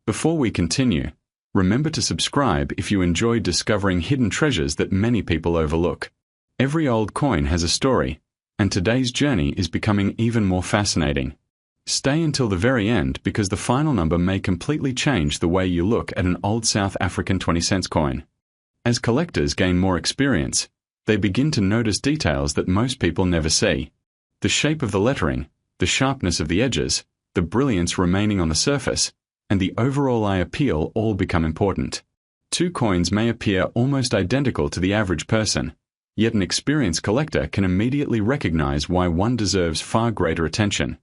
Before we continue, remember to subscribe if you enjoy discovering hidden treasures that many people overlook. Every old coin has a story, and today's journey is becoming even more fascinating. Stay until the very end because the final number may completely change the way you look at an old South African 20-cent coin. As collectors gain more experience, they begin to notice details that most people never see. The shape of the lettering, the sharpness of the edges, the brilliance remaining on the surface, and the overall eye appeal all become important. Two coins may appear almost identical to the average person, yet an experienced collector can immediately recognize why one deserves far greater attention.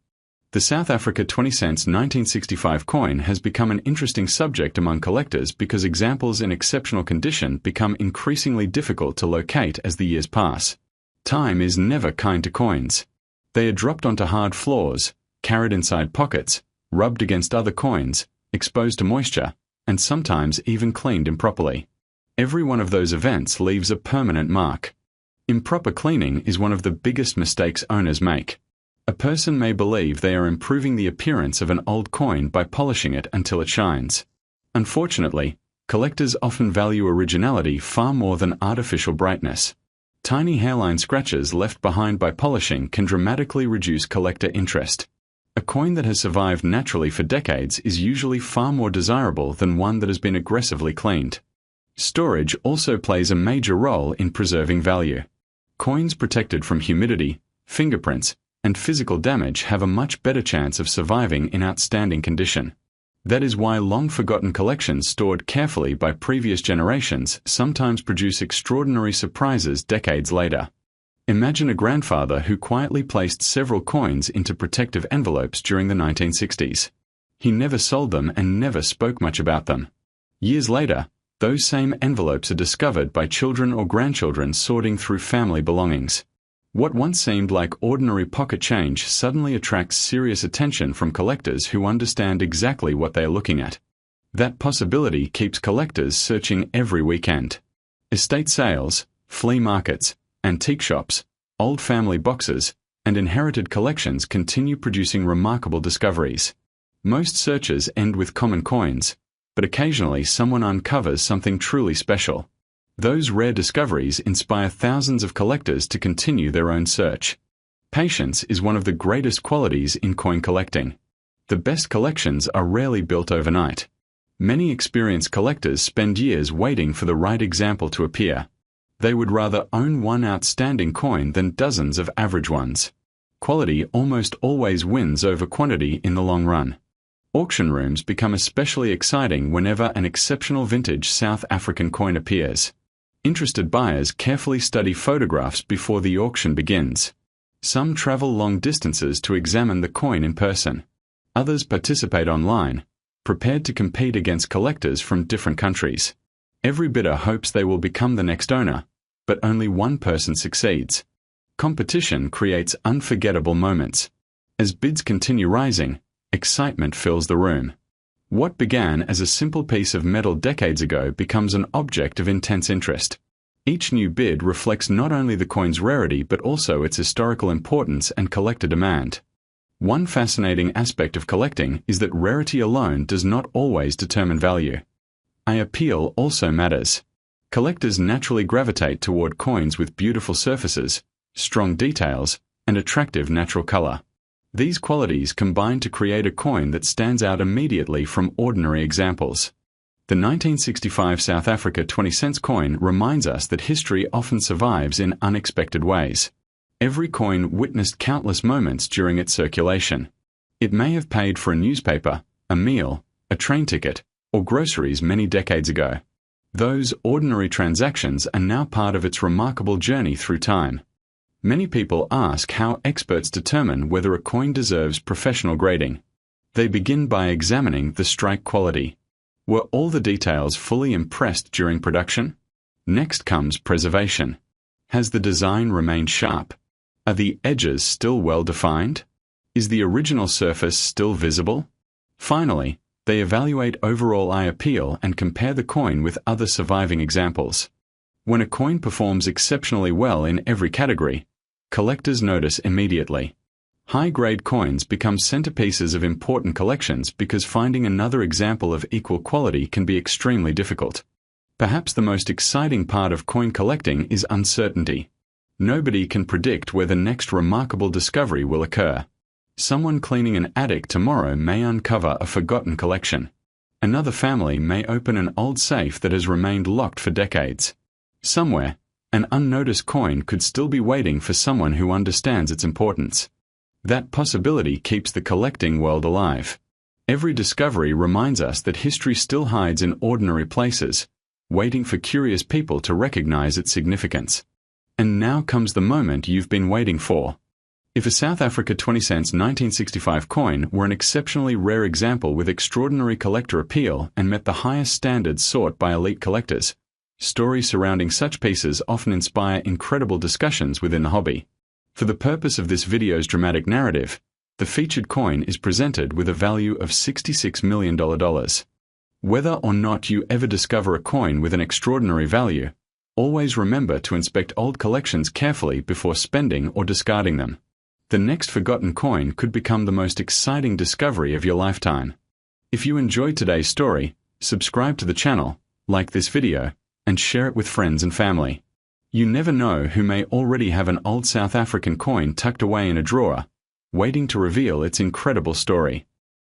The South Africa 20-cent 1965 coin has become an interesting subject among collectors because examples in exceptional condition become increasingly difficult to locate as the years pass. Time is never kind to coins. They are dropped onto hard floors, carried inside pockets, rubbed against other coins, exposed to moisture, and sometimes even cleaned improperly. Every one of those events leaves a permanent mark. Improper cleaning is one of the biggest mistakes owners make. A person may believe they are improving the appearance of an old coin by polishing it until it shines. Unfortunately, collectors often value originality far more than artificial brightness. Tiny hairline scratches left behind by polishing can dramatically reduce collector interest. A coin that has survived naturally for decades is usually far more desirable than one that has been aggressively cleaned. Storage also plays a major role in preserving value. Coins protected from humidity, fingerprints, and physical damage have a much better chance of surviving in outstanding condition. That is why long-forgotten collections stored carefully by previous generations sometimes produce extraordinary surprises decades later. Imagine a grandfather who quietly placed several coins into protective envelopes during the 1960s. He never sold them and never spoke much about them. Years later, those same envelopes are discovered by children or grandchildren sorting through family belongings. What once seemed like ordinary pocket change suddenly attracts serious attention from collectors who understand exactly what they are looking at. That possibility keeps collectors searching every weekend. Estate sales, flea markets, antique shops, old family boxes, and inherited collections continue producing remarkable discoveries. Most searches end with common coins, but occasionally someone uncovers something truly special. Those rare discoveries inspire thousands of collectors to continue their own search. Patience is one of the greatest qualities in coin collecting. The best collections are rarely built overnight. Many experienced collectors spend years waiting for the right example to appear. They would rather own one outstanding coin than dozens of average ones. Quality almost always wins over quantity in the long run. Auction rooms become especially exciting whenever an exceptional vintage South African coin appears. Interested buyers carefully study photographs before the auction begins. Some travel long distances to examine the coin in person. Others participate online, prepared to compete against collectors from different countries. Every bidder hopes they will become the next owner, but only one person succeeds. Competition creates unforgettable moments. As bids continue rising, excitement fills the room. What began as a simple piece of metal decades ago becomes an object of intense interest. Each new bid reflects not only the coin's rarity but also its historical importance and collector demand. One fascinating aspect of collecting is that rarity alone does not always determine value. Eye appeal also matters. Collectors naturally gravitate toward coins with beautiful surfaces, strong details, and attractive natural color. These qualities combine to create a coin that stands out immediately from ordinary examples. The 1965 South Africa 20-cent coin reminds us that history often survives in unexpected ways. Every coin witnessed countless moments during its circulation. It may have paid for a newspaper, a meal, a train ticket, or groceries many decades ago. Those ordinary transactions are now part of its remarkable journey through time. Many people ask how experts determine whether a coin deserves professional grading. They begin by examining the strike quality. Were all the details fully impressed during production? Next comes preservation. Has the design remained sharp? Are the edges still well defined? Is the original surface still visible? Finally, they evaluate overall eye appeal and compare the coin with other surviving examples. When a coin performs exceptionally well in every category, collectors notice immediately. High-grade coins become centerpieces of important collections because finding another example of equal quality can be extremely difficult. Perhaps the most exciting part of coin collecting is uncertainty. Nobody can predict where the next remarkable discovery will occur. Someone cleaning an attic tomorrow may uncover a forgotten collection. Another family may open an old safe that has remained locked for decades. Somewhere, an unnoticed coin could still be waiting for someone who understands its importance. That possibility keeps the collecting world alive. Every discovery reminds us that history still hides in ordinary places, waiting for curious people to recognize its significance. And now comes the moment you've been waiting for. If a South Africa 20-cents 1965 coin were an exceptionally rare example with extraordinary collector appeal and met the highest standards sought by elite collectors, stories surrounding such pieces often inspire incredible discussions within the hobby. For the purpose of this video's dramatic narrative, the featured coin is presented with a value of $66 million. Whether or not you ever discover a coin with an extraordinary value, always remember to inspect old collections carefully before spending or discarding them. The next forgotten coin could become the most exciting discovery of your lifetime. If you enjoyed today's story, subscribe to the channel, like this video, and share it with friends and family. You never know who may already have an old South African coin tucked away in a drawer, waiting to reveal its incredible story.